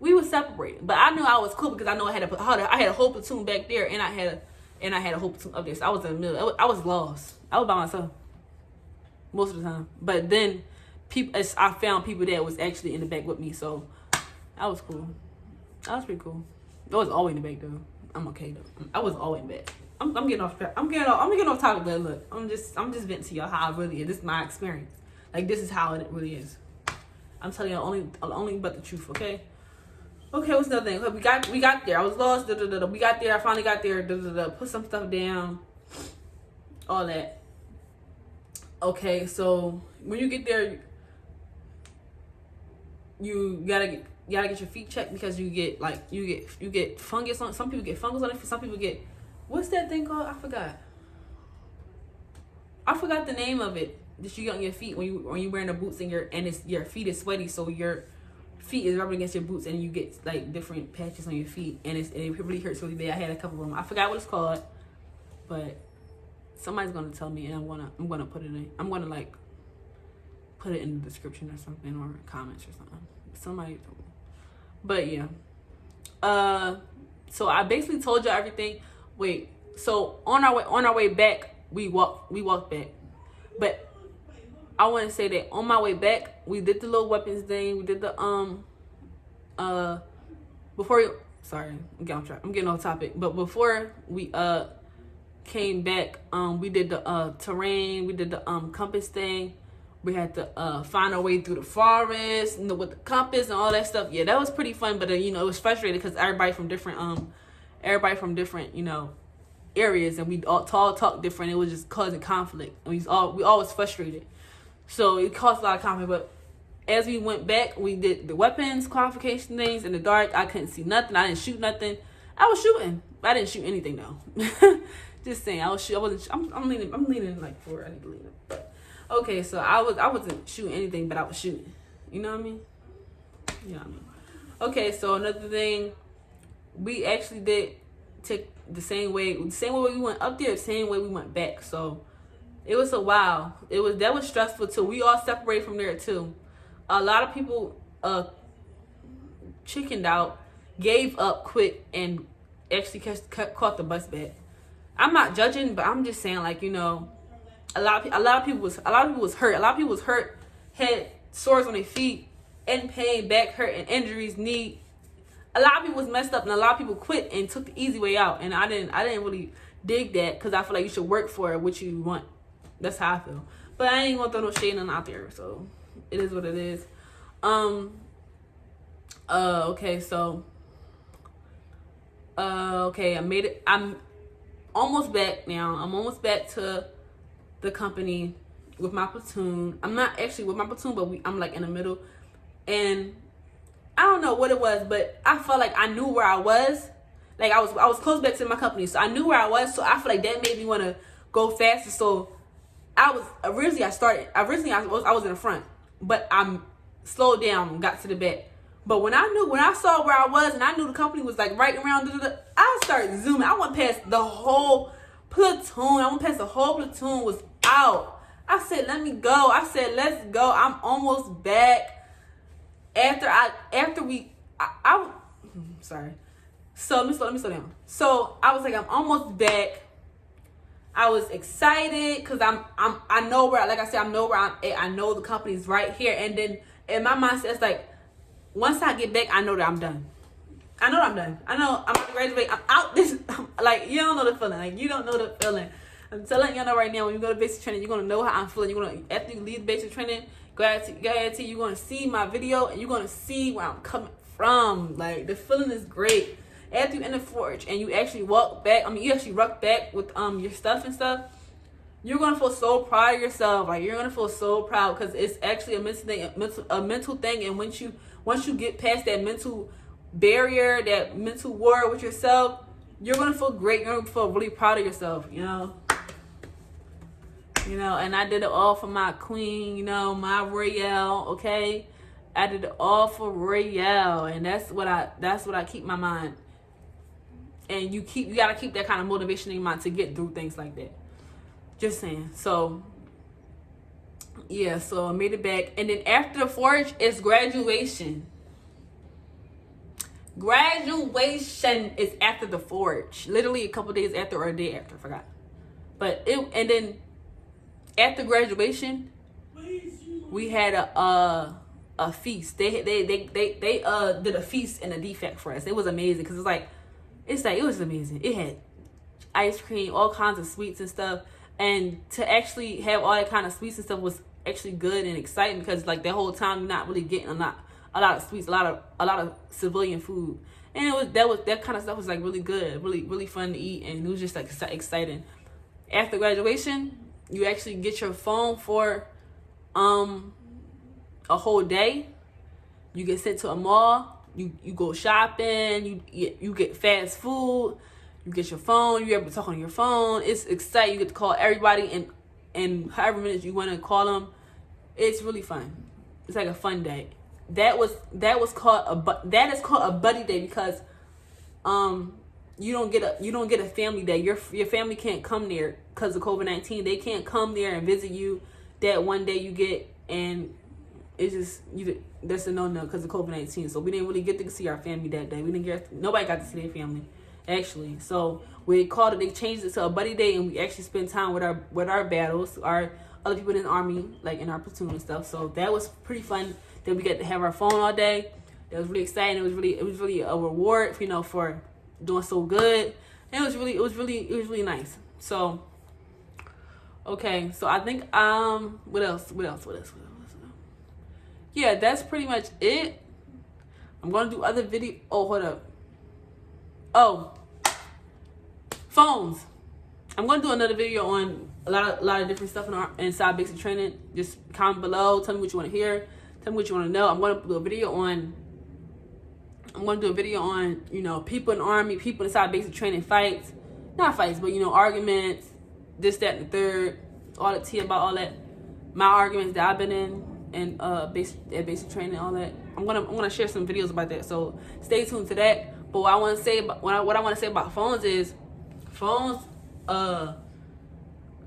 but I knew I was cool because I know I had a whole platoon back there, and I had a whole platoon up there, so I was in the middle. I was lost. I was by myself most of the time, but then I found people that was actually in the back with me, so I was cool. I was pretty cool. I was always in the back though. I'm okay though. I was always in the back. I'm getting off track. I'm getting off topic, but look, I'm just venting to y'all how it really is. This is my experience. Like this is how it really is. I'm telling y'all only but the truth, okay? Okay, what's another thing? We got there. I was lost. We got there. I finally got there. Put some stuff down. All that. Okay, so when you get there, you gotta get your feet checked because you get fungus on. Some people get fungus on it. Some people get, what's that thing called? I forgot. I forgot the name of it that you get on your feet when you wearing the boots and your feet is sweaty, so your feet is rubbing against your boots and you get like different patches on your feet and it really hurts really bad. I had a couple of them. I forgot what it's called, but somebody's gonna tell me and I'm gonna put it in. I'm gonna like put it in the description or something or comments or something. Somebody told me. But yeah. So I basically told you everything. Wait, so on our way back, we walked back. But I want to say that on my way back, we did the little weapons thing. We did the sorry, I'm getting off topic. But before we came back, we did the terrain. We did the compass thing. We had to find our way through the forest, with the compass and all that stuff. Yeah, that was pretty fun, but it was frustrating because everybody from different areas, and we all talk different. It was just causing conflict, and we always frustrated. So it caused a lot of conflict. But as we went back, we did the weapons qualification things in the dark. I couldn't see nothing. I didn't shoot nothing. I was shooting, but I didn't shoot anything though. Just saying, I'm leaning like forward. I need to lean up, but. Okay, so I wasn't shooting anything, but I was shooting. You know what I mean? You know what I mean? Okay, so another thing, we actually did take the same way we went up there, the same way we went back. So it was a while. That was stressful too. We all separated from there too. A lot of people chickened out, gave up quick, and actually caught the bus back. I'm not judging, but I'm just saying, like, a lot of people was hurt. A lot of people was hurt, had sores on their feet, in pain, back hurt, and injuries, knee. A lot of people was messed up, and a lot of people quit and took the easy way out. And I didn't really dig that because I feel like you should work for what you want. That's how I feel. But I ain't gonna throw no shade on out there. So it is what it is. Okay, so okay, I made it. I'm almost back now. I'm almost back to the company with my platoon. I'm not actually with my platoon, but I'm like in the middle. And I don't know what it was, but I felt like I knew where I was. Like I was close back to my company, so I knew where I was. So I feel like that made me want to go faster. So I was originally I was in the front, but I slowed down and got to the back. But when I saw where I was and I knew the company was like right around, I started zooming. I went past the whole platoon. Was out. I said, let me go. I said, let's go. I'm almost back. Sorry. So let me slow down. So I was like, I'm almost back. I was excited because I know where, like I said, I know where I'm at. I know the company's right here. And then in my mindset, it's like, once I get back, I know that I'm done. I know I'm about to graduate. I'm out this. Like, you don't know the feeling. Like, you don't know the feeling. I'm telling y'all right now, when you go to basic training, you're going to know how I'm feeling. After you leave basic training, go ahead to you're going to see my video, and you're going to see where I'm coming from. Like, the feeling is great. After you end the forge, and you actually walk back with your stuff and stuff, you're going to feel so proud of yourself. Like, you're going to feel so proud because it's actually a mental thing. And once you get past that mental barrier, that mental war with yourself, you're gonna feel great. You're gonna feel really proud of yourself, and I did it all for my queen, my Royale. Okay, I did it all for Royale, and that's what I keep my mind. And you gotta keep that kind of motivation in your mind to get through things like that. Just saying. So yeah, so I made it back, and then after the forge is graduation. Graduation is after the forge, literally a couple days after or a day after, I forgot. And then after graduation, we had a feast. They did a feast and a defect for us. It was amazing because it was amazing. It had ice cream, all kinds of sweets and stuff, and to actually have all that kind of sweets and stuff was actually good and exciting because like the whole time you're not really getting a lot of sweets, a lot of civilian food, and that kind of stuff was like really good, really fun to eat, and it was just like exciting. After graduation, you actually get your phone for a whole day. You get sent to a mall. You go shopping. You get fast food. You get your phone. You're able to talk on your phone. It's exciting. You get to call everybody and and however minutes you want to call them. It's really fun. It's like a fun day. That is called a buddy day because you don't get a family day. Your family can't come there because of COVID-19. They can't come there and visit you that one day you get, and it's just that's a no because of COVID-19. So we didn't really get to see our family that day. Nobody got to see their family actually. So they changed it to a buddy day, and we actually spent time with our battles, our other people in the army, like in our platoon and stuff. So that was pretty fun. Then we got to have our phone all day. That was really exciting. It was really a reward, for doing so good. And it was really nice. So okay, so I think what else? Yeah, that's pretty much it. I'm gonna do other video. Oh, hold up. Oh, phones. I'm gonna do another video on a lot of different stuff inside basic training. Just comment below. Tell me what you want to hear. Tell me what you want to know. I'm gonna do a video on people in the army, people inside basic training, not fights, but arguments, this, that, and the third, all the tea about all that. My arguments that I've been in and basic training, all that. I'm gonna share some videos about that. So stay tuned to that. But what I want to say about phones is phones.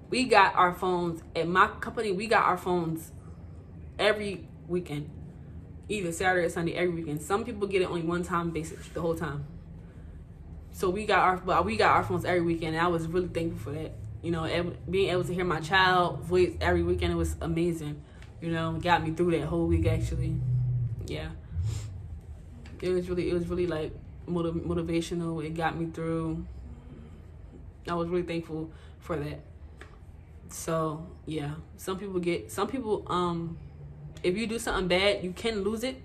We got our phones at my company. We got our phones every weekend, either Saturday or Sunday, every weekend. Some people get it only one time, basic the whole time. So we got our phones every weekend, and I was really thankful for that. Being able to hear my child voice every weekend, it was amazing. Got me through that whole week actually. Yeah, it was really like motivational. It got me through. I was really thankful for that. So yeah, some people if you do something bad, you can lose it.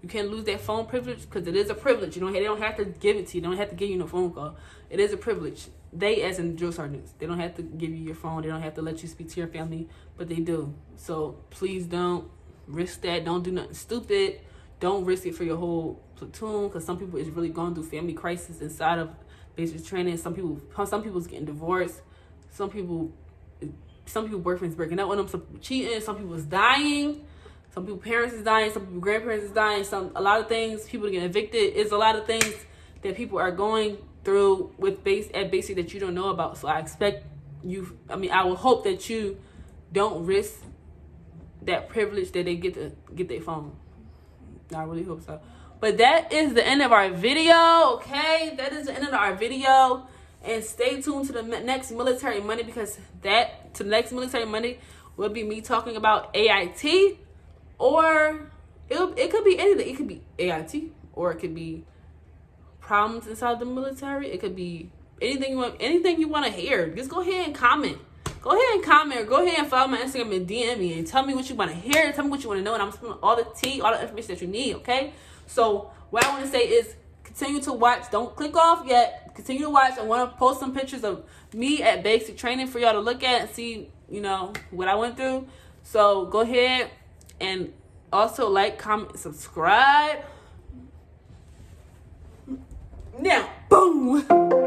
You can lose that phone privilege because it is a privilege. They don't have to give it to you. They don't have to give you no phone call. It is a privilege. They, as in drill sergeants, they don't have to give you your phone. They don't have to let you speak to your family, but they do. So please don't risk that. Don't do nothing stupid. Don't risk it for your whole platoon because some people is really going through family crisis inside of basic training. Some people's getting divorced. Some people boyfriends breaking up with them. Some people cheating. Some people's dying. Some people parents is dying. Some people grandparents is dying. A lot of things. People getting evicted. It's a lot of things that people are going through at basic that you don't know about. So I expect you. I will hope that you don't risk that privilege that they get to get their phone. I really hope so. But that is the end of our video, okay? That is the end of our video. And stay tuned to the next Military Monday because the next Military Monday will be me talking about AIT, or it could be anything. It could be AIT, or it could be problems inside the military. It could be anything you want to hear. Just go ahead and comment. Go ahead and comment, or go ahead and follow my Instagram and DM me and tell me what you want to hear. Tell me what you want to know, and I'm spilling all the tea, all the information that you need, okay? So what I want to say is continue to watch. Don't click off yet. Continue to watch. I want to post some pictures of me at basic training for y'all to look at and see, what I went through. So go ahead and also like, comment, subscribe. Now, boom.